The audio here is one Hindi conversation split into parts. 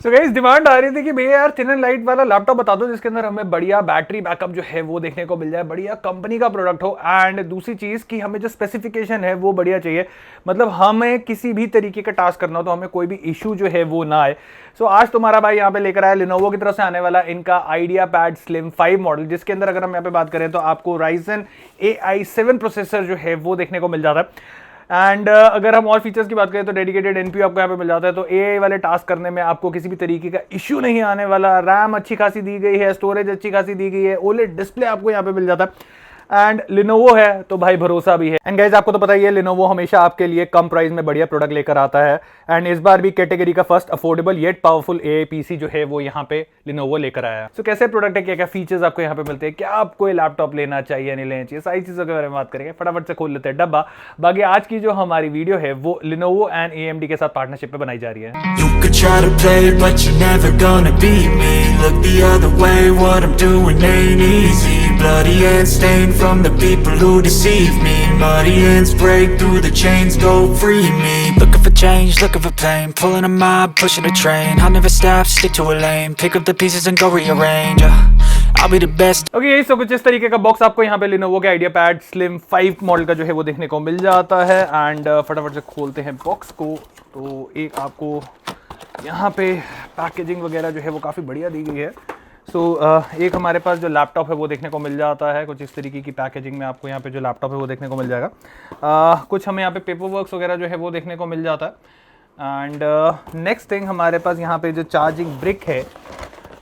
सो गाइस डिमांड आ रही थी कि भैया यार थिन एंड लाइट वाला लैपटॉप बता दो जिसके अंदर हमें बढ़िया बैटरी बैकअप जो है वो देखने को मिल जाए, बढ़िया कंपनी का प्रोडक्ट हो, एंड दूसरी चीज कि हमें जो स्पेसिफिकेशन है वो बढ़िया चाहिए, मतलब हमें किसी भी तरीके का टास्क करना हो तो हमें कोई भी इशू जो है वो ना आए। सो आज तुम्हारा भाई यहाँ पे लेकर आया लिनोवो की तरफ से आने वाला इनका आइडियापैड स्लिम 5 मॉडल, जिसके अंदर अगर हम यहाँ पे बात करें तो आपको Ryzen AI7 प्रोसेसर जो है वो देखने को मिल जाता है। एंड अगर हम और फीचर्स की बात करें तो डेडिकेटेड एनपीयू आपको यहाँ पे मिल जाता है, तो एआई वाले टास्क करने में आपको किसी भी तरीके का इश्यू नहीं आने वाला। रैम अच्छी खासी दी गई है, स्टोरेज अच्छी खासी दी गई है, ओलेड डिस्प्ले आपको यहाँ पे मिल जाता है, एंड लिनोवो है तो भाई भरोसा भी है। एंड गाइस आपको तो पता ही है लिनोवो हमेशा आपके लिए कम प्राइस में बढ़िया प्रोडक्ट लेकर आता है, एंड इस बार भी कैटेगरी का first affordable yet powerful AI PC जो है वो यहाँ पे लिनोवो लेकर आया है। सो कैसे प्रोडक्ट है, क्या क्या फीचर्स आपको यहाँ पे मिलते हैं, क्या आपको ये लैपटॉप लेना चाहिए नहीं लेना चाहिए, सारी चीजों के बारे में बात करेंगे। फटाफट से खोल लेते हैं डब्बा। बाकी आज की जो हमारी वीडियो है वो लिनोवो एंड AMD के साथ पार्टनरशिप पे बनाई जा रही है। You could try to play, but you're never gonna beat me. Look the other way, what I'm doing ain't easy. Bloody hands stained from the people who deceive me. Muddy hands break through the chains, go free me. Looking for change, looking for pain. Pulling a mob, pushing a train. I'll never stop, stick to a lane. Pick up the pieces and go rearrange. I'll be the best. Okay यही सब कुछ इस तरीके का बॉक्स आपको यहाँ पे लिनोवो के आइडियापैड स्लिम 5 मॉडल का जो है वो देखने को मिल जाता है। एंड फटाफट से खोलते हैं बॉक्स को, तो एक आपको यहाँ पे पैकेजिंग वगैरह जो है वो काफ़ी बढ़िया दी गई है। सो एक हमारे पास जो लैपटॉप है वो देखने को मिल जाता है, कुछ इस तरीके की पैकेजिंग में आपको यहाँ पे जो लैपटॉप है वो देखने को मिल जाएगा। कुछ हमें यहाँ पे पेपर वर्क्स वगैरह जो है वो देखने को मिल जाता है। एंड नेक्स्ट थिंग हमारे पास यहाँ पे जो चार्जिंग ब्रिक है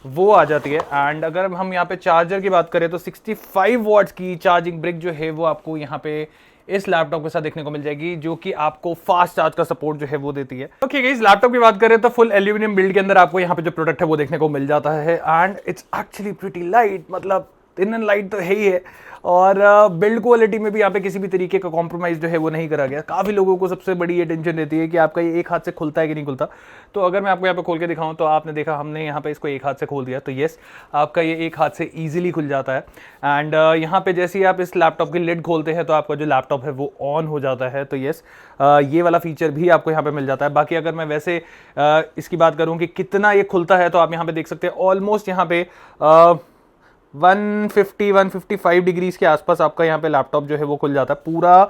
वो आ जाती है। एंड अगर हम यहाँ पे चार्जर की बात करें तो 65 वॉट्स की चार्जिंग ब्रिक जो है वो आपको यहाँ पे इस लैपटॉप के साथ देखने को मिल जाएगी, जो कि आपको फास्ट चार्ज का सपोर्ट जो है वो देती है। ओके गाइस लैपटॉप की बात करें तो फुल एल्यूमिनियम बिल्ड के अंदर आपको यहाँ पे जो प्रोडक्ट है वो देखने को मिल जाता है, and it's actually pretty light, मतलब थिन एंड लाइट तो है ही है, और बिल्ड क्वालिटी में भी यहाँ पे किसी भी तरीके का कॉम्प्रोमाइज जो है वो नहीं करा गया। काफ़ी लोगों को सबसे बड़ी ये टेंशन रहती है कि आपका ये एक हाथ से खुलता है कि नहीं खुलता। तो अगर मैं आपको यहाँ पे खोल के दिखाऊं तो आपने देखा हमने यहाँ पे इसको एक हाथ से खोल दिया, तो येस आपका ये एक हाथ से ईजिली खुल जाता है। एंड यहाँ पे जैसे ही आप इस लैपटॉप की लिड खोलते हैं तो आपका जो लैपटॉप है वो ऑन हो जाता है, तो येस ये वाला फीचर भी आपको यहाँ पे मिल जाता है। बाकी अगर मैं वैसे इसकी बात करूँ कि कितना ये खुलता है, तो आप यहाँ पे देख सकते हैं ऑलमोस्ट यहाँ पे 150-155 डिग्रीज के आसपास आपका यहाँ पे लैपटॉप जो है वो खुल जाता है। पूरा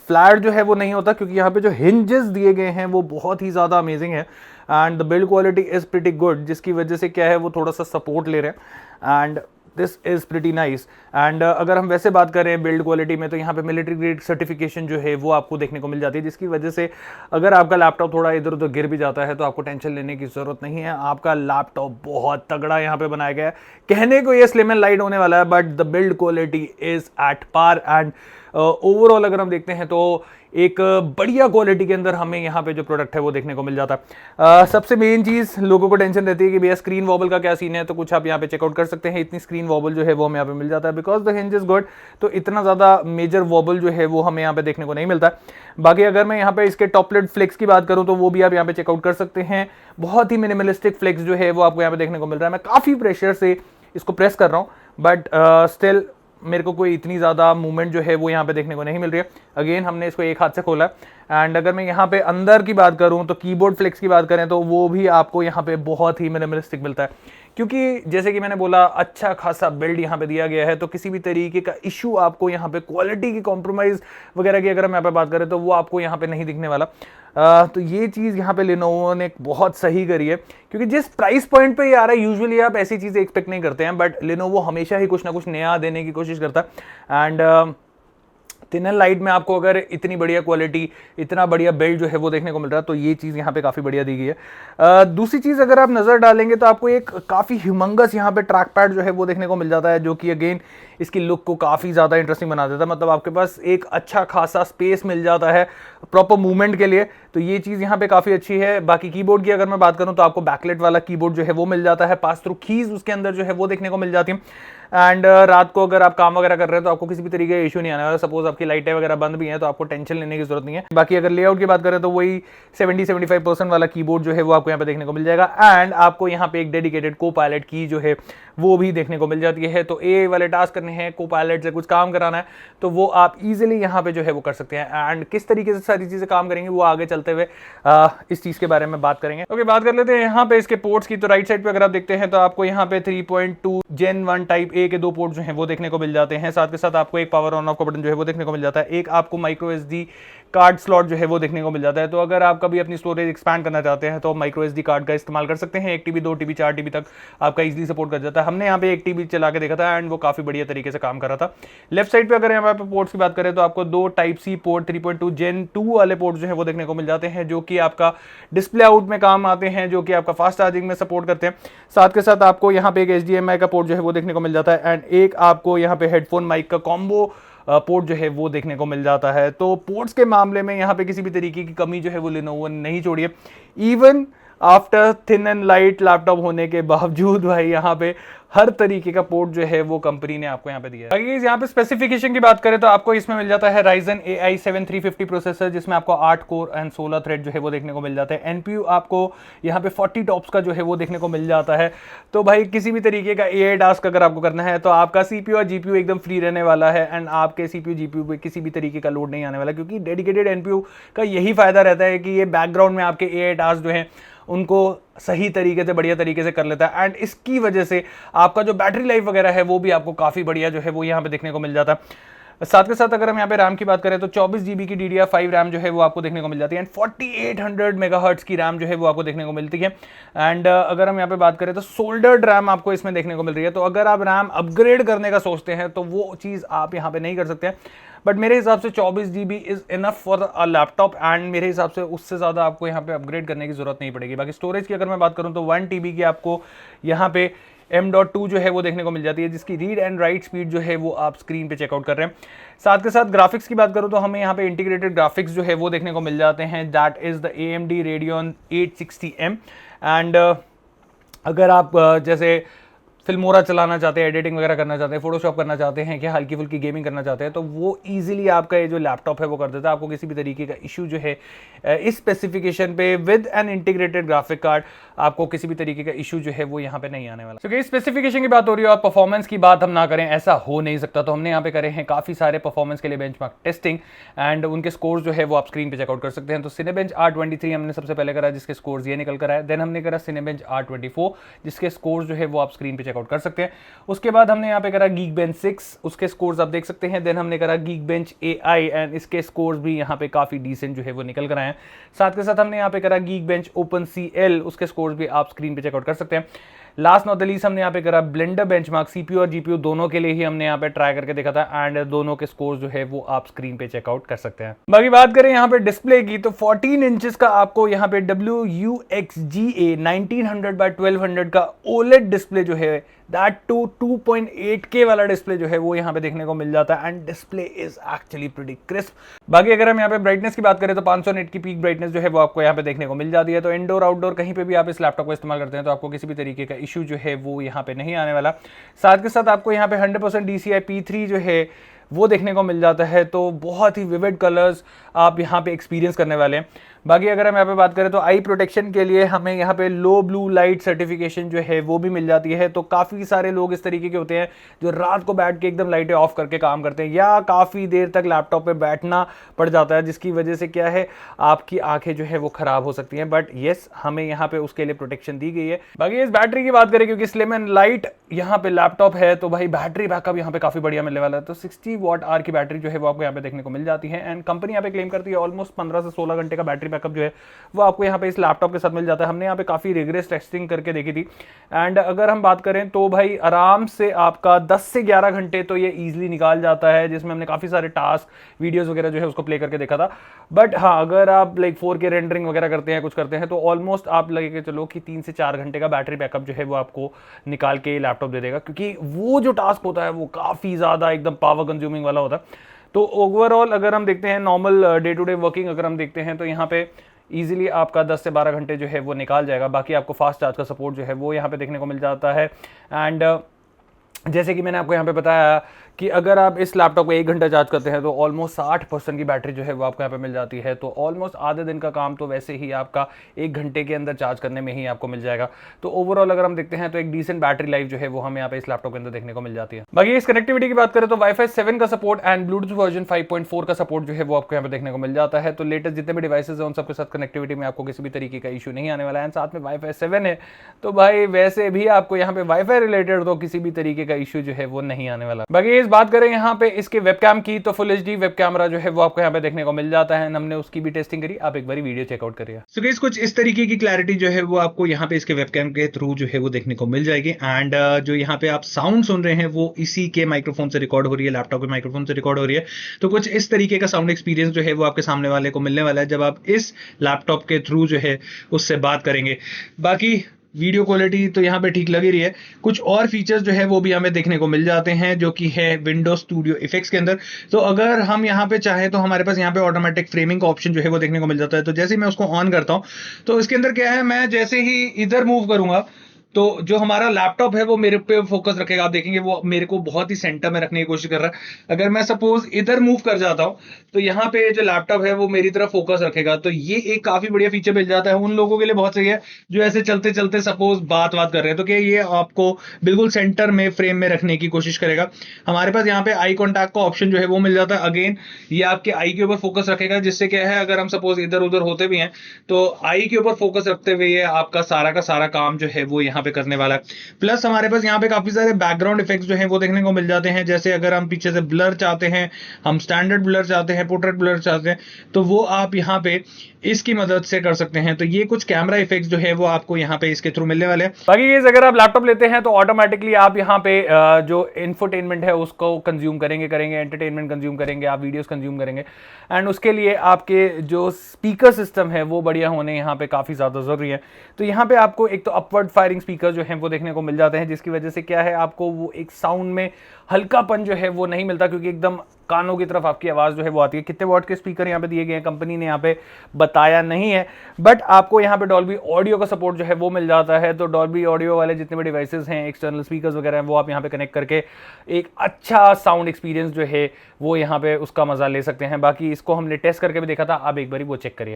फ्लैट जो है वो नहीं होता, क्योंकि यहाँ पे जो हिंजेस दिए गए हैं वो बहुत ही ज़्यादा अमेजिंग है, and the build quality is pretty good, जिसकी वजह से क्या है वो थोड़ा सा सपोर्ट ले रहे हैं, and this is pretty nice. And अगर हम वैसे बात करें बिल्ड क्वालिटी में तो यहाँ पे मिलिट्री ग्रेड सर्टिफिकेशन जो है वो आपको देखने को मिल जाती है, जिसकी वजह से अगर आपका लैपटॉप थोड़ा इधर उधर गिर भी जाता है तो आपको टेंशन लेने की ज़रूरत नहीं है। आपका लैपटॉप बहुत तगड़ा यहाँ पे बनाया गया है। कहने को ये स्लिम एंड लाइट होने वाला है, but the build quality is at par, and overall अगर हम देखते हैं तो एक बढ़िया क्वालिटी के अंदर हमें यहाँ पे जो प्रोडक्ट है वो देखने को मिल जाता है। सबसे मेन चीज़ लोगों को टेंशन रहती है कि भैया स्क्रीन वॉबल का क्या सीन है, तो कुछ आप यहाँ पे चेकआउट कर सकते हैं। इतनी स्क्रीन वॉबल जो है वो हमें यहाँ पे मिल जाता है, because the hinge is good, तो इतना ज़्यादा मेजर वॉबल जो है वो हमें यहाँ पे देखने को नहीं मिलता। बाकी अगर मैं यहाँ पे इसके टॉपलेट फ्लेक्स की बात करूँ तो वो भी आप यहाँ पे चेकआउट कर सकते हैं। बहुत ही मिनिमलिस्टिक फ्लेक्स जो है वो आपको यहाँ पे देखने को मिल रहा है। मैं काफ़ी प्रेशर से इसको प्रेस कर रहा हूँ, बट स्टिल मेरे को कोई इतनी ज़्यादा मूवमेंट जो है वो यहाँ पे देखने को नहीं मिल रही है। अगेन हमने इसको एक हाथ से खोला, एंड अगर मैं यहाँ पे अंदर की बात करूँ तो कीबोर्ड फ्लेक्स की बात करें तो वो भी आपको यहाँ पे बहुत ही मिनिमलिस्टिक मिलता है, क्योंकि जैसे कि मैंने बोला अच्छा खासा बिल्ड यहाँ पे दिया गया है, तो किसी भी तरीके का इशू आपको यहाँ पे क्वालिटी की कॉम्प्रोमाइज़ वगैरह की अगर हम यहाँ पे बात करें तो वो आपको यहाँ पे नहीं दिखने वाला। तो ये चीज़ यहाँ पे लिनोवो ने बहुत सही करी है, क्योंकि जिस प्राइस पॉइंट पे ये आ रहा है यूजुअली आप ऐसी चीज़ें एक्सपेक्ट नहीं करते हैं, बट लिनोवो हमेशा ही कुछ ना कुछ नया देने की कोशिश करता है। एंड थिन एंड लाइट में आपको अगर इतनी बढ़िया क्वालिटी, इतना बढ़िया बिल्ड जो है वो देखने को मिल रहा है, तो ये चीज़ यहाँ पे काफ़ी बढ़िया दी गई है। दूसरी चीज़ अगर आप नज़र डालेंगे तो आपको एक काफ़ी ह्यूमंगस यहाँ पे ट्रैक पैड जो है वो देखने को मिल जाता है, जो कि अगेन इसकी लुक को काफ़ी ज़्यादा इंटरेस्टिंग बना देता है। मतलब आपके पास एक अच्छा खासा स्पेस मिल जाता है प्रॉपर मूवमेंट के लिए, तो ये चीज़ यहाँ पे काफ़ी अच्छी है। बाकी कीबोर्ड की अगर मैं बात करूँ तो आपको बैकलेट वाला कीबोर्ड जो है वो मिल जाता है, पास थ्रू कीज उसके अंदर जो है वो देखने को मिल जाती है। एंड रात को अगर आप काम वगैरह कर रहे हैं तो आपको किसी भी तरीके का इशू नहीं आने वाला। सपोज आपकी लाइटें वगैरह बंद भी हैं तो आपको टेंशन लेने की जरूरत नहीं है। बाकी अगर लेआउट की बात करें तो वही 70-75% वाला कीबोर्ड जो है वो आपको यहाँ पे देखने को मिल जाएगा। एंड आपको यहाँ पे एक डेडिकेटेड को पायलट की जो है वो भी देखने को मिल जाती है। तो ए वाले टास्क करने हैं, को पायलट से कुछ काम कराना है तो वो आप इजीली यहाँ पे जो है वो कर सकते हैं। एंड किस तरीके से सारी चीजें काम करेंगी वो आगे चलते हुए इस चीज के बारे में बात करेंगे। ओके, बात कर लेते हैं यहाँ पे इसके पोर्ट्स की। तो राइट साइड पे अगर आप देखते हैं तो आपको यहाँ पे 3.2 Gen 1 टाइप ए के 2 पोर्ट जो हैं वो देखने को मिल जाते हैं। साथ के साथ आपको एक पावर ऑन ऑफ का बटन जो है वो देखने को मिल जाता है। एक आपको माइक्रो एसडी कार्ड स्लॉट जो है वो देखने को मिल जाता है। तो अगर आप कभी अपनी स्टोरेज एक्सपैंड करना चाहते हैं तो माइक्रो एसडी कार्ड का इस्तेमाल कर सकते हैं। 1 TB 2 TB 4 TB तक आपका इजीली सपोर्ट कर जाता है। हमने यहाँ पे 1 TB चला के देखा था एंड वो काफी बढ़िया तरीके से काम कर रहा था। लेफ्ट साइड पे अगर यहाँ पे पोर्ट्स की बात करें तो आपको 2 टाइप सी पोर्ट 3.2 Gen 2 वाले पोर्ट जो है वो देखने को मिल जाते हैं, जो कि आपका डिस्प्ले आउट में काम आते हैं, जो कि आपका फास्ट चार्जिंग में सपोर्ट करते हैं। साथ के साथ आपको यहाँ पे एक HDMI का पोर्ट जो है वो देखने को मिल जाता है एंड एक आपको यहाँ पे हेडफोन माइक का कॉम्बो पोर्ट जो है वो देखने को मिल जाता है। तो पोर्ट्स के मामले में यहाँ पे किसी भी तरीके की कमी जो है वो Lenovo ने नहीं छोड़ी है। Even after thin and light laptop होने के बावजूद भाई यहाँ पे हर तरीके का पोर्ट जो है वो कंपनी ने आपको यहाँ पे दिया है। अगर यहाँ पे स्पेसिफिकेशन की बात करें तो आपको इसमें मिल जाता है Ryzen AI 7 350 प्रोसेसर, जिसमें आपको 8 कोर एंड 16 थ्रेड जो है वो देखने को मिल जाता है। NPU आपको यहाँ पे 40 टॉप्स का जो है वो देखने को मिल जाता है। तो भाई किसी भी तरीके का AI टास्क अगर आपको करना है तो आपका CPU और GPU एकदम फ्री रहने वाला है एंड आपके CPU GPU पे किसी भी तरीके का लोड नहीं आने वाला, क्योंकि डेडिकेटेड NPU का यही फायदा रहता है कि ये बैकग्राउंड में आपके AI टास्क जो है उनको सही तरीके से बढ़िया तरीके से कर लेता है। एंड इसकी वजह से आपका जो बैटरी लाइफ वगैरह है वो भी आपको काफी बढ़िया जो है वो यहाँ पे देखने को मिल जाता है। साथ के साथ अगर हम यहाँ पे रैम की बात करें तो 24 GB की DDR5 रैम जो है वो आपको देखने को मिल जाती है एंड 4800 मेगाहर्ट्ज की रैम जो है वो आपको देखने को मिलती है। एंड अगर हम यहाँ पे बात करें तो सोल्डर्ड रैम आपको इसमें देखने को मिल रही है। तो अगर आप रैम अपग्रेड करने का सोचते हैं तो वो चीज़ आप यहाँ पे नहीं कर सकते हैं, बट मेरे हिसाब से 24 GB is enough for a laptop and मेरे हिसाब से उससे ज़्यादा आपको यहाँ पे अपग्रेड करने की जरूरत नहीं पड़ेगी। बाकी स्टोरेज की अगर मैं बात करूँ तो 1 TB की आपको यहाँ पे M.2 जो है वो देखने को मिल जाती है, जिसकी रीड एंड राइट स्पीड जो है वो आप स्क्रीन पे चेकआउट कर रहे हैं। साथ के साथ ग्राफिक्स की बात करूं तो हमें यहाँ पे इंटीग्रेटेड ग्राफिक्स जो है वो देखने को मिल जाते हैं, that is the AMD Radeon 860M। And अगर आप जैसे फिल्मोरा चलाना चाहते हैं, एडिटिंग वगैरह करना चाहते हैं, फोटोशॉप करना चाहते हैं, क्या हल्की फुल्की गेमिंग करना चाहते हैं, तो वो इजीली आपका ये जो लैपटॉप है वो कर देता है। आपको किसी भी तरीके का इशू जो है इस स्पेसिफिकेशन पे with an integrated graphic card आपको किसी भी तरीके का इशू जो है वो यहाँ पे नहीं आने वाला। क्योंकि स्पेसिफिकेशन की बात हो रही है और परफॉर्मेंस की बात हम ना करें, ऐसा हो नहीं सकता। तो हमने यहाँ पे करे हैं काफी सारे परफॉर्मेंस के लिए बेंचमार्क टेस्टिंग एंड उनके स्कोर जो है वो आप स्क्रीन पे चेकआउट कर सकते हैं। तो Cinebench R23 हमने सबसे पहले करा जिसके स्कोर्स ये निकल कर आए। देन हमने करा Cinebench R24 जिसके स्कोर्स जो है वो आप स्क्रीन पे चेकआउट कर सकते हैं। उसके बाद हमने यहाँ पे करा Geekbench 6, उसके स्कोर्स आप देख सकते हैं। देन हमने करा Geekbench AI एंड इसके स्कोर्स भी यहाँ पे काफी डिसेंट जो है वो निकल कर आए हैं। साथ के साथ हमने यहाँ पे करा Geekbench OpenCL, उसके स्कोर्स भी आप स्क्रीन पे चेकआउट कर सकते हैं। लास्ट नॉट द लीस्ट हमने यहाँ पे करा ब्लेंडर बेंचमार्क, CPU और GPU दोनों के लिए ही हमने यहाँ पे ट्राई करके देखा था एंड दोनों के स्कोर्स जो है वो आप स्क्रीन पे चेकआउट कर सकते हैं। बाकी बात करें यहाँ पे डिस्प्ले की तो 14 इंचेस का आपको यहाँ पे WUXGA 1900 by 1200 का OLED डिस्प्ले जो है दैट टू 2.8K वाला डिस्प्ले जो है वो यहाँ पे देखने को मिल जाता है and display is actually pretty crisp. बाकी अगर हम यहाँ पे ब्राइटनेस की बात करें तो 500 निट की पीक ब्राइटनेस जो है वो आपको यहाँ पे देखने को मिल जाती है। तो इंडोर आउटडोर कहीं पे भी आप इस लैपटॉप को इस्तेमाल करते हैं तो आपको किसी भी तरीके का इशू जो है वो यहाँ पे नहीं आने वाला। साथ के साथ आपको यहाँ पे 100% DCI P3 जो है वो देखने को मिल जाता है। तो बहुत ही विविड कलर्स आप यहाँ पे एक्सपीरियंस करने वाले हैं। बाकी अगर हम यहाँ पे बात करें तो आई प्रोटेक्शन के लिए हमें यहाँ पे लो ब्लू लाइट सर्टिफिकेशन जो है वो भी मिल जाती है। तो काफ़ी सारे लोग इस तरीके के होते हैं जो रात को बैठ के एकदम लाइटें ऑफ करके काम करते हैं या काफ़ी देर तक लैपटॉप पे बैठना पड़ जाता है, जिसकी वजह से क्या है आपकी आंखें जो है वो खराब हो सकती हैं। बट येस, हमें यहाँ पे उसके लिए प्रोटेक्शन दी गई है। बाकी इस बैटरी की बात करें, क्योंकि स्लिम एंड लाइट यहाँ पे लैपटॉप है तो भाई बैटरी बैकअप यहाँ पे काफ़ी बढ़िया मिलने वाला है। तो 60 वॉट आवर की बैटरी जो है वो आपको यहाँ पे देखने को मिल जाती है एंड कंपनी यहाँ पे क्लेम करती है ऑलमोस्ट 15 से 16 घंटे का बैटरी बैकअप जो है वो आपको यहाँ पे इस लैपटॉप के साथ मिल जाता है। हमने यहाँ पे काफ़ी रिगरस टेस्टिंग करके देखी थी एंड अगर हम बात करें तो भाई आराम से आपका 10 से 11 घंटे तो ये ईजिली निकाल जाता है, जिसमें हमने काफ़ी सारे टास्क वीडियोस वगैरह जो है उसको प्ले करके देखा था। बट हाँ, अगर आप लाइक 4K रेंडरिंग वगैरह करते हैं, कुछ करते हैं, तो ऑलमोस्ट आप लगे के चलो कि 3 से 4 घंटे का बैटरी बैकअप जो है वो आपको निकाल के लैपटॉप दे देगा, क्योंकि वो जो टास्क होता है वो काफ़ी ज़्यादा एकदम पावर कंज्यूमिंग वाला होता है। तो ओवरऑल अगर हम देखते हैं normal day to day working अगर हम देखते हैं तो यहाँ पे इजीली आपका 10 से 12 घंटे जो है वो निकाल जाएगा। बाकी आपको फास्ट चार्ज का सपोर्ट जो है वो यहाँ पे देखने को मिल जाता है एंड जैसे कि मैंने आपको यहाँ पे बताया कि अगर आप इस लैपटॉप को 1 घंटा चार्ज करते हैं तो ऑलमोस्ट 60% की बैटरी जो है वो आपको यहाँ पे मिल जाती है। तो ऑलमोस्ट आधे दिन का काम तो वैसे ही आपका 1 घंटे के अंदर चार्ज करने में ही आपको मिल जाएगा। तो ओवरऑल अगर हम देखते हैं तो एक डिसेंट बैटरी लाइफ जो है वो हमें यहाँ पे इस लैपटॉप के अंदर देखने को मिल जाती है। बाकी इस कनेक्टिविटी की बात करें तो वाईफाई 7 का सपोर्ट एंड ब्लूटूथ वर्जन 5.4 का सपोर्ट जो है वो आपको यहाँ पे देखने को मिल जाता है। तो लेटेस्ट जितने भी डिवाइसेज हैं उन सबके साथ कनेक्टिविटी में आपको किसी भी तरीके का इशू नहीं आने वाला है। साथ में वाईफाई 7 है तो भाई वैसे भी आपको यहाँ पे वाईफाई रिलेटेड तो किसी भी तरीके का इशू जो है वो नहीं आने वाला। बाकी इस बात करें यहाँ पे इसके वेबकैम की तो फुल एचडी वेब कैमरा जो है वो आपको यहाँ पे देखने को मिल जाता है। हमने उसकी भी टेस्टिंग करी, आप एक बार वीडियो चेकआउट करिए। सो गाइस कुछ इस तरीके की क्लैरिटी जो है वो आपको यहाँ पे इसके वेबकैम के थ्रू जो है वो देखने को मिल जाएगी। एंड जो यहाँ पे आप साउंड सुन रहे हैं वो इसी के माइक्रोफोन से रिकॉर्ड हो रही है, लैपटॉप के माइक्रोफोन से रिकॉर्ड हो रही है। तो कुछ इस तरीके का साउंड एक्सपीरियंस जो है वो आपके सामने वाले को मिलने वाला है जब आप इस लैपटॉप के थ्रू जो है उससे बात करेंगे। बाकी वीडियो क्वालिटी तो यहाँ पे ठीक लग ही रही है। कुछ और फीचर्स जो है वो भी हमें देखने को मिल जाते हैं जो कि है विंडोज स्टूडियो इफेक्ट्स के अंदर। तो अगर हम यहाँ पे चाहें तो हमारे पास यहाँ पे ऑटोमेटिक फ्रेमिंग का ऑप्शन जो है वो देखने को मिल जाता है। तो जैसे ही मैं उसको ऑन करता हूँ तो इसके अंदर क्या है, मैं जैसे ही इधर मूव करूंगा तो जो हमारा लैपटॉप है वो मेरे पे फोकस रखेगा। आप देखेंगे वो मेरे को बहुत ही सेंटर में रखने की कोशिश कर रहा है। अगर मैं सपोज इधर मूव कर जाता हूं तो यहाँ पे जो लैपटॉप है वो मेरी तरफ फोकस रखेगा। तो ये एक काफी बढ़िया फीचर मिल जाता है उन लोगों के लिए, बहुत सही है जो ऐसे चलते चलते सपोज बात कर रहे हैं तो क्या ये आपको बिल्कुल सेंटर में फ्रेम में रखने की कोशिश करेगा। हमारे पास यहाँ पे आई कॉन्टैक्ट का ऑप्शन जो है वो मिल जाता है। अगेन ये आपके आई के ऊपर फोकस रखेगा, जिससे क्या है अगर हम सपोज इधर उधर होते भी हैं तो आई के ऊपर फोकस रखते हुए ये आपका सारा का सारा काम जो है वो यहाँ पे करने वाला है। प्लस हमारे पास यहाँ पे काफी सारे बैकग्राउंड इफेक्ट्स जो हैं वो देखने को मिल जाते हैं। जैसे अगर हम पीछे से ब्लर चाहते हैं, हम स्टैंडर्ड ब्लर चाहते हैं, पोर्ट्रेट ब्लर चाहते हैं तो वो आप यहाँ पे इसकी मदद से कर सकते हैं। तो ये कुछ कैमरा इफेक्ट्स जो है वो आपको यहाँ पे इसके थ्रू मिलने वाले हैं। बाकी ये अगर आप लैपटॉप लेते हैं तो ऑटोमेटिकली आप यहाँ पे जो इंफोटेनमेंट है उसको कंज्यूम करेंगे, एंटरटेनमेंट कंज्यूम करेंगे, आप वीडियोस कंज्यूम करेंगे। एंड उसके लिए आपके जो स्पीकर सिस्टम है वो बढ़िया होने यहाँ पे काफी ज्यादा जरूरी है। तो यहाँ पे आपको एक तो अपवर्ड फायरिंग स्पीकर जो है वो देखने को मिल जाते हैं, जिसकी वजह से क्या है आपको वो एक साउंड में हल्कापन जो है वो नहीं मिलता, क्योंकि एकदम कानों की तरफ आपकी आवाज जो है वो आती है। कितने वॉट के स्पीकर यहाँ पे दिए गए हैं कंपनी ने यहाँ पे बताया नहीं है, बट आपको यहाँ पे डॉल्बी ऑडियो का सपोर्ट जो है वो मिल जाता है। तो डॉल्बी ऑडियो वाले जितने भी डिवाइसेस हैं, एक्सटर्नल स्पीकर्स वगैरह हैं, वो आप यहाँ पे कनेक्ट करके एक अच्छा साउंड एक्सपीरियंस जो है वो यहाँ पे उसका मजा ले सकते हैं। बाकी इसको हमने टेस्ट करके भी देखा था, आप एक बार वो चेक करिए।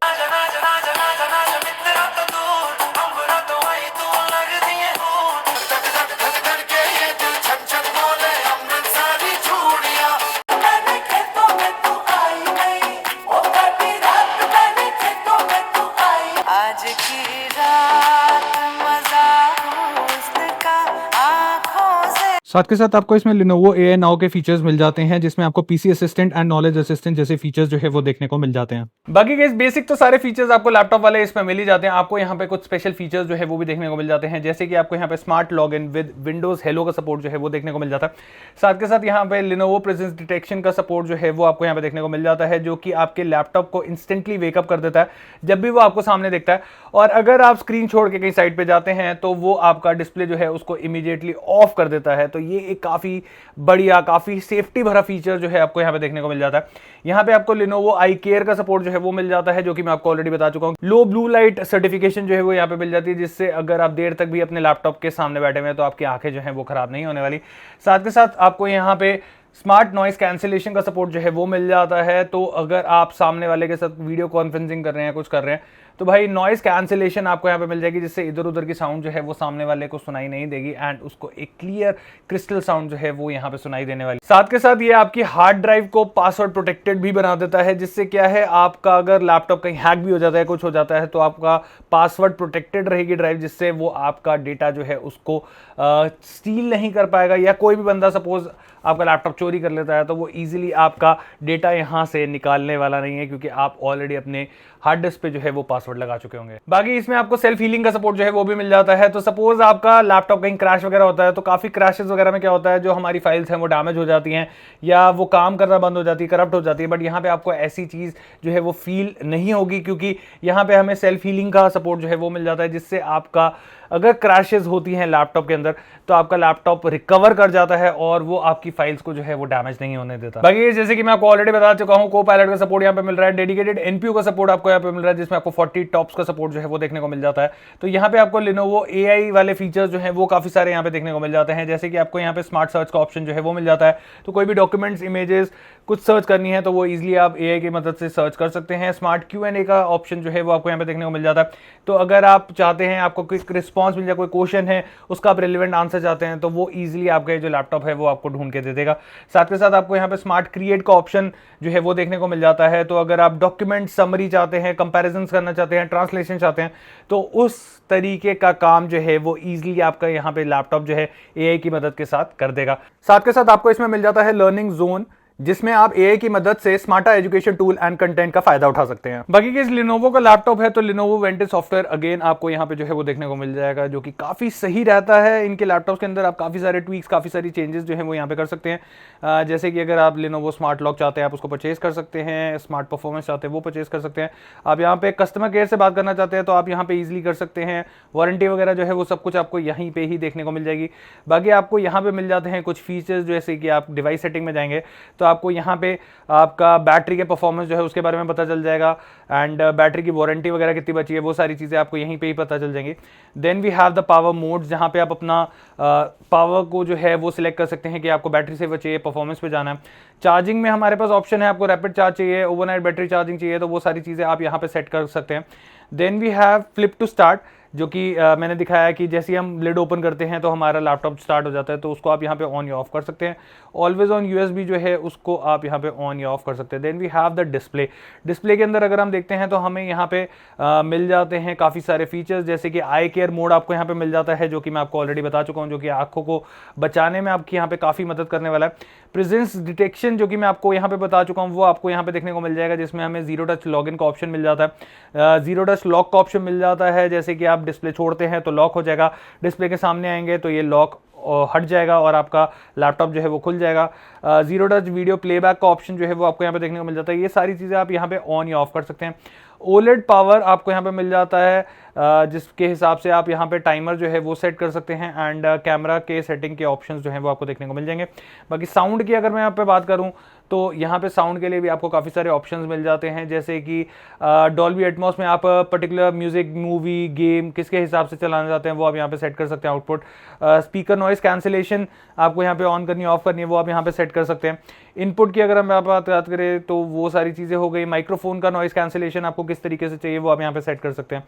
साथ के साथ आपको इसमें Lenovo AI Now के फीचर्स मिल जाते हैं, जिसमें आपको PC assistant and knowledge assistant जैसे फीचर्स जो है वो देखने को मिल जाते हैं। बाकी के बेसिक तो सारे फीचर्स आपको लैपटॉप वाले इसमें मिल ही जाते हैं। आपको यहाँ पे कुछ स्पेशल फीचर्स जो है वो भी देखने को मिल जाते हैं, जैसे कि आपको यहाँ पे smart login with Windows hello का सपोर्ट जो है वो देखने को मिल जाता है। साथ के साथ यहाँ पे Lenovo प्रेजेंस डिटेक्शन का सपोर्ट जो है वो आपको यहाँ पे देखने को मिल जाता है, जो कि आपके लैपटॉप को इंस्टेंटली वेकअप कर देता है जब भी वो आपको सामने दिखता है। और अगर आप स्क्रीन छोड़ के कहीं साइड पे जाते हैं तो वो आपका डिस्प्ले जो है उसको इमीडिएटली ऑफ कर देता है। तो ये एक काफी बढ़िया, काफी सेफ्टी भरा फीचर जो है आपको यहाँ पे देखने को मिल जाता है। यहाँ पे आपको Lenovo आई केयर का सपोर्ट जो है वो मिल जाता है, जो कि मैं आपको ऑलरेडी बता चुका हूँ। लो ब्लू लाइट सर्टिफिकेशन जो है वो यहाँ पे मिल जाती है, जिससे अगर आप देर तक भी अपने लैपटॉप के सामने बैठे हुए हैं तो आपकी आंखें जो है वो खराब नहीं होने वाली। साथ के साथ आपको यहाँ पे स्मार्ट नॉइस कैंसिलेशन का सपोर्ट जो है वो मिल जाता है। तो अगर आप सामने वाले के साथ वीडियो कॉन्फ्रेंसिंग कर रहे हैं, कुछ कर रहे हैं, तो भाई नॉइस कैंसिलेशन आपको यहाँ पे मिल जाएगी, जिससे इधर उधर की साउंड जो है वो सामने वाले को सुनाई नहीं देगी एंड उसको एक क्लियर क्रिस्टल साउंड जो है वो यहाँ पे सुनाई देने वाली। साथ के साथ ये आपकी हार्ड ड्राइव को पासवर्ड प्रोटेक्टेड भी बना देता है, जिससे क्या है आपका अगर लैपटॉप कहीं हैक भी हो जाता है, कुछ हो जाता है, तो आपका पासवर्ड प्रोटेक्टेड रहेगी ड्राइव, जिससे वो आपका डेटा जो है उसको स्टील नहीं कर पाएगा। या कोई भी बंदा सपोज आपका लैपटॉप चोरी कर लेता है तो वो इजीली आपका डेटा यहाँ से निकालने वाला नहीं है, क्योंकि आप ऑलरेडी अपने हार्ड डिस्क पे जो है वो पासवर्ड लगा चुके होंगे। बाकी इसमें आपको सेल्फ हीलिंग का सपोर्ट जो है वो भी मिल जाता है। तो सपोज आपका लैपटॉप कहीं क्रैश वगैरह होता है, तो काफी क्रैशेस वगैरह में क्या होता है, जो हमारी फाइल्स हैं वो डैमेज हो जाती हैं या वो काम करना बंद हो जाती है, करप्ट हो जाती है। बट यहाँ पे आपको ऐसी चीज जो है वो फील नहीं होगी, क्योंकि यहाँ पे हमें सेल्फ हीलिंग का सपोर्ट जो है वो मिल जाता है, जिससे आपका अगर क्रैशेस होती हैं लैपटॉप के अंदर तो आपका लैपटॉप रिकवर कर जाता है और वो आपकी फाइल्स को जो है वो डैमेज नहीं होने देता। बाकी जैसे कि मैं आपको ऑलरेडी बता चुका हूं, को पायलट का सपोर्ट यहाँ पे मिल रहा है, डेडिकेटेड एनपीयू का सपोर्ट आपको यहाँ पे मिल रहा है जिसमें आपको 40 टॉप्स का सपोर्ट जो है वो देखने को मिल जाता है। तो यहाँ पे आपको Lenovo AI वाले फीचर्स जो हैं वो काफ़ी सारे यहाँ पे देखने को मिल जाते हैं, जैसे कि आपको यहाँ पे स्मार्ट सर्च का ऑप्शन जो है वो मिल जाता है। तो कोई भी डॉक्यूमेंट्स, इमेजेस कुछ सर्च करनी है तो वो इजीली आप AI की मदद से सर्च कर सकते हैं। स्मार्ट Q&A का ऑप्शन जो है वो आपको यहाँ पे देखने को मिल जाता है। तो अगर आप चाहते हैं आपको क्विक रिस्पॉन्स मिल जाए, कोई क्वेश्चन है उसका आप रेलिवेंट आंसर चाहते हैं तो वो इजीली आपका जो लैपटॉप है वो आपको ढूंढ के दे देगा। साथ के साथ आपको यहाँ पे स्मार्ट क्रिएट का ऑप्शन जो है वो देखने को मिल जाता है। तो अगर आप डॉक्यूमेंट समरी चाहते हैं, कंपैरिजंस करना चाहते हैं, ट्रांसलेशन चाहते हैं तो उस तरीके का काम जो है वो इजीली आपका यहाँ पे लैपटॉप जो है AI की मदद के साथ कर देगा। साथ के साथ आपको इसमें मिल जाता है लर्निंग जोन, जिसमें आप AI की मदद से smarter education tool and content का फायदा उठा सकते हैं। बाकी के इस Lenovo का लैपटॉप है तो Lenovo Vantage सॉफ्टवेयर अगेन आपको यहाँ पे जो है वो देखने को मिल जाएगा, जो कि काफी सही रहता है। इनके लैपटॉप्स के अंदर आप काफी सारे ट्वीक्स, काफी सारी चेंजेस जो है वो यहाँ पे कर सकते हैं। जैसे कि अगर आप Lenovo स्मार्ट लॉक चाहते हैं आप उसको परचेज कर सकते हैं, स्मार्ट परफॉर्मेंस चाहते हैं वो परचेज कर सकते हैं। आप यहाँ पे कस्टमर केयर से बात करना चाहते हैं तो आप यहाँ पे इजिली कर सकते हैं। वारंटी वगैरह जो है वो सब कुछ आपको यहीं पे ही देखने को मिल जाएगी। बाकी आपको यहाँ पे मिल जाते हैं कुछ फीचर्स, जैसे कि आप डिवाइस सेटिंग में जाएंगे तो आपको यहाँ पे आपका बैटरी के परफॉर्मेंस जो है उसके बारे में पता चल जाएगा, एंड बैटरी की वारंटी वगैरह कितनी बची है वो सारी चीज़ें आपको यहीं पे ही पता चल जाएंगी। Then we have the power modes, जहाँ पे आप अपना पावर को जो है वो सिलेक्ट कर सकते हैं कि आपको बैटरी सेवर चाहिए, परफॉर्मेंस पे जाना है। चार्जिंग में हमारे पास ऑप्शन है, आपको रैपिड चार्ज चाहिए, ओवरनाइट बैटरी चार्जिंग चाहिए, तो वो सारी चीज़ें आप यहाँ पे सेट कर सकते हैं। Then we have flip to start, जो कि मैंने दिखाया है कि जैसे ही हम लिड ओपन करते हैं तो हमारा लैपटॉप स्टार्ट हो जाता है, तो उसको आप यहाँ पे ऑन या ऑफ कर सकते हैं। ऑलवेज ऑन USB जो है उसको आप यहाँ पे ऑन या ऑफ कर सकते हैं। Then we have the display. Display के अंदर अगर हम देखते हैं तो हमें यहाँ पे मिल जाते हैं काफ़ी सारे फीचर्स, जैसे कि आई केयर मोड आपको यहाँ पे मिल जाता है, जो कि मैं आपको ऑलरेडी बता चुका हूँ, जो कि आंखों को बचाने में आपकी यहाँ पे काफ़ी मदद करने वाला है। प्रेजेंस डिटेक्शन जो कि मैं आपको यहाँ पे बता चुका हूँ वो आपको यहाँ पे देखने को मिल जाएगा, जिसमें हमें जीरो टच लॉगिन का ऑप्शन मिल जाता है, जीरो टच लॉक का ऑप्शन मिल जाता है। जैसे कि आप डिस्प्ले छोड़ते हैं तो लॉक हो जाएगा, डिस्प्ले के सामने आएंगे तो ये लॉक हट जाएगा और आपका लैपटॉप जो है वो खुल जाएगा। जीरो टच वीडियो प्लेबैक का ऑप्शन जो है वो आपको यहाँ पे देखने को मिल जाता है। ये सारी चीज़ें आप यहाँ पे ऑन या ऑफ कर सकते हैं। OLED पावर आपको यहाँ पे मिल जाता है, जिसके हिसाब से आप यहाँ पे टाइमर जो है वो सेट कर सकते हैं, एंड कैमरा के सेटिंग के ऑप्शंस जो हैं वो आपको देखने को मिल जाएंगे। बाकी साउंड की अगर मैं यहाँ पे बात करूँ तो यहाँ पे साउंड के लिए भी आपको काफ़ी सारे ऑप्शंस मिल जाते हैं, जैसे कि डॉल्बी एटमॉस में आप पर्टिकुलर म्यूजिक, मूवी, गेम किसके हिसाब से चलाना चाहते हैं वो आप यहाँ पे सेट कर सकते हैं। आउटपुट स्पीकर नॉइस कैंसिलेशन आपको यहाँ पे ऑन करनी है, ऑफ करनी है, वो आप यहाँ पे सेट कर सकते हैं। इनपुट की अगर हम बात करें तो वो सारी चीज़ें हो गई। माइक्रोफोन का नॉइस कैंसिलेशन आपको किस तरीके से चाहिए वो आप यहाँ पे सेट कर सकते हैं।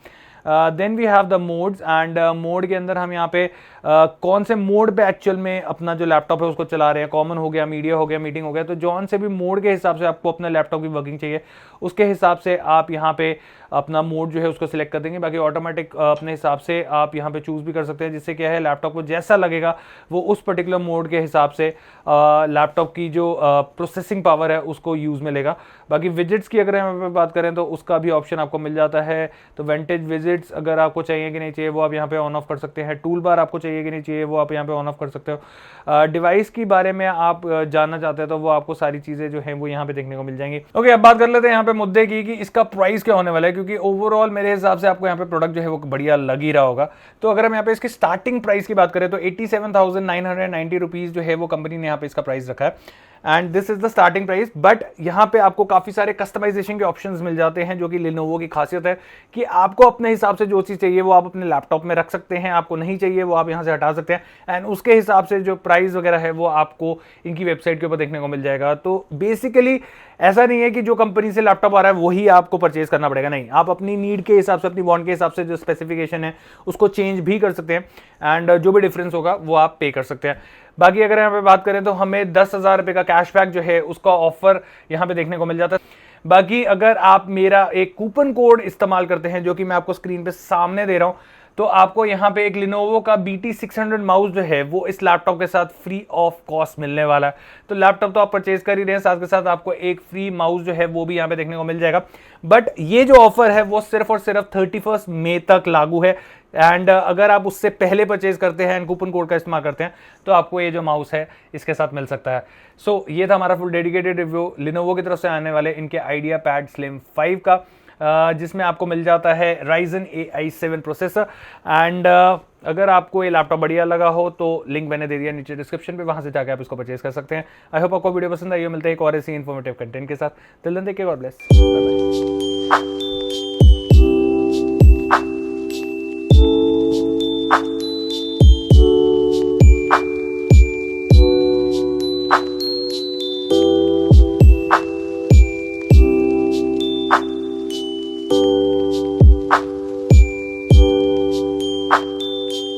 Then we have the modes, and mode के अंदर हम यहाँ पे कौन से मोड पे एक्चुअल में अपना जो लैपटॉप है उसको चला रहे हैं, कॉमन हो गया, मीडिया हो गया, मीटिंग हो गया, तो जौन से भी मोड के हिसाब से आपको अपना लैपटॉप की वर्किंग चाहिए उसके हिसाब से आप यहाँ पे अपना मोड जो है उसको सिलेक्ट कर देंगे। बाकी ऑटोमेटिक अपने हिसाब से आप यहाँ पे चूज भी कर सकते हैं, जिससे क्या है लैपटॉप को जैसा लगेगा वो उस पर्टिकुलर मोड के हिसाब से लैपटॉप की जो प्रोसेसिंग पावर है उसको यूज में लेगा। बाकी विजिट्स की अगर हम बात करें तो उसका भी ऑप्शन आपको मिल जाता है। तो वेंटेज विजिट्स अगर आपको चाहिए कि नहीं चाहिए वो आप यहाँ पे ऑन ऑफ कर सकते हैं। टूल बार आपको चाहिए कि नहीं चाहिए वो आप यहाँ पे ऑन ऑफ कर सकते हो। डिवाइस के बारे में आप जानना चाहते हैं तो वो आपको सारी चीजें जो है वो यहाँ पे देखने को मिल जाएंगी। ओके, अब बात कर लेते हैं यहाँ पे मुद्दे की कि इसका प्राइस क्या होने वाला है, क्योंकि ओवरऑल मेरे हिसाब से आपको यहाँ पे प्रोडक्ट जो है वो बढ़िया लग ही रहा होगा। तो अगर हम यहाँ पे इसकी स्टार्टिंग प्राइस की बात करें तो 87,990 रुपीज जो है वो कंपनी ने यहाँ पे इसका प्राइस रखा है, and this is the starting price. But यहाँ पे आपको काफी सारे कस्टमाइजेशन के ऑप्शंस मिल जाते हैं, जो कि Lenovo की खासियत है कि आपको अपने हिसाब से जो चीज चाहिए वो आप अपने लैपटॉप में रख सकते हैं, आपको नहीं चाहिए वो आप यहाँ से हटा सकते हैं, एंड उसके हिसाब से जो प्राइस वगैरह है वो आपको इनकी वेबसाइट के ऊपर देखने को मिल जाएगा। तो बेसिकली ऐसा नहीं है कि जो कंपनी से लैपटॉप आ रहा है वही आपको परचेज करना पड़ेगा, नहीं, आप अपनी नीड के हिसाब से, अपनी वांट के हिसाब से जो स्पेसिफिकेशन है उसको चेंज भी कर सकते हैं, एंड जो भी डिफरेंस होगा वो आप पे कर सकते हैं। बाकी अगर यहाँ पे बात करें तो हमें 10,000 रुपए का कैशबैक जो है उसका ऑफर यहाँ पे देखने को मिल जाता है। बाकी अगर आप मेरा एक कूपन कोड इस्तेमाल करते हैं, जो कि मैं आपको स्क्रीन पे सामने दे रहा हूं, तो आपको यहाँ पे एक Lenovo का BT600 माउस जो है वो इस लैपटॉप के साथ फ्री ऑफ कॉस्ट मिलने वाला है। तो लैपटॉप तो आप परचेज कर ही रहे हैं, साथ के साथ आपको एक फ्री माउस जो है वो भी यहाँ पे देखने को मिल जाएगा। बट ये जो ऑफर है वो सिर्फ और सिर्फ 31 मई तक लागू है, एंड अगर आप उससे पहले परचेज करते हैं एंड कूपन कोड का इस्तेमाल करते हैं तो आपको ये जो माउस है इसके साथ मिल सकता है। सो ये था हमारा फुल डेडिकेटेड रिव्यू Lenovo की तरफ से आने वाले इनके IdeaPad Slim 5 का, जिसमें आपको मिल जाता है Ryzen AI7 प्रोसेसर। एंड अगर आपको ये लैपटॉप बढ़िया लगा हो तो लिंक मैंने दे दिया नीचे डिस्क्रिप्शन पे, वहां से जाकर आप इसको परचेज कर सकते हैं। आई होप आपको वीडियो पसंद आई हो। मिलते हैं एक और ऐसी इन्फॉर्मेटिव कंटेंट के साथ। Till then take care, God bless, bye bye. you.